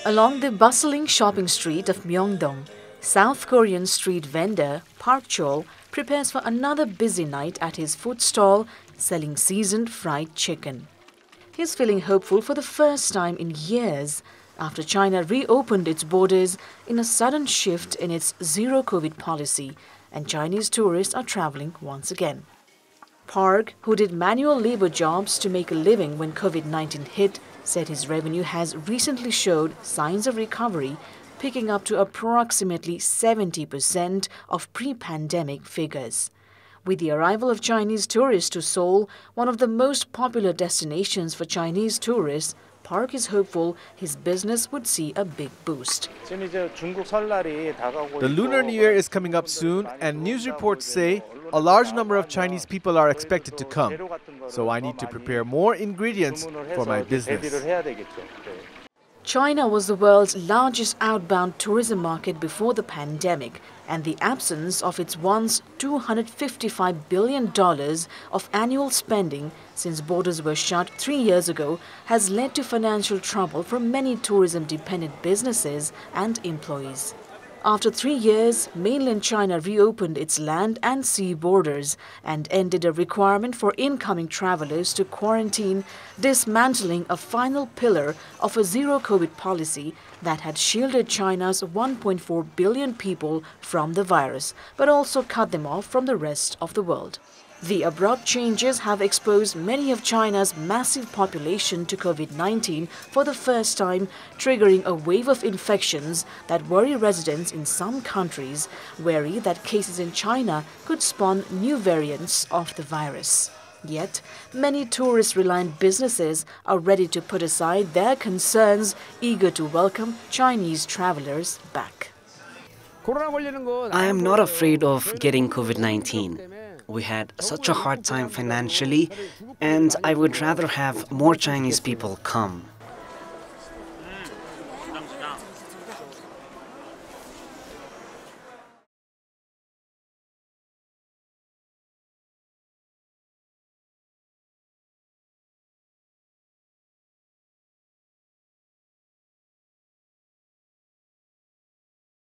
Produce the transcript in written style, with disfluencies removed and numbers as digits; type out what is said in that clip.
Along the bustling shopping street of Myeongdong, South Korean street vendor Park Chol prepares for another busy night at his food stall selling seasoned fried chicken. He's feeling hopeful for the first time in years after China reopened its borders in a sudden shift in its zero-COVID policy and Chinese tourists are traveling once again. Park, who did manual labor jobs to make a living when COVID-19 hit, said his revenue has recently showed signs of recovery, picking up to approximately 70% of pre-pandemic figures. With the arrival of Chinese tourists to Seoul, one of the most popular destinations for Chinese tourists, Park is hopeful his business would see a big boost. The Lunar New Year is coming up soon, and news reports say a large number of Chinese people are expected to come. So I need to prepare more ingredients for my business. China was the world's largest outbound tourism market before the pandemic, and the absence of its once $255 billion of annual spending since borders were shut 3 years ago has led to financial trouble for many tourism-dependent businesses and employees. After 3 years, mainland China reopened its land and sea borders and ended a requirement for incoming travelers to quarantine, dismantling a final pillar of a zero-COVID policy that had shielded China's 1.4 billion people from the virus, but also cut them off from the rest of the world. The abrupt changes have exposed many of China's massive population to COVID-19 for the first time, triggering a wave of infections that worry residents in some countries, wary that cases in China could spawn new variants of the virus. Yet, many tourist-reliant businesses are ready to put aside their concerns, eager to welcome Chinese travelers back. I am not afraid of getting COVID-19. We had such a hard time financially, and I would rather have more Chinese people come.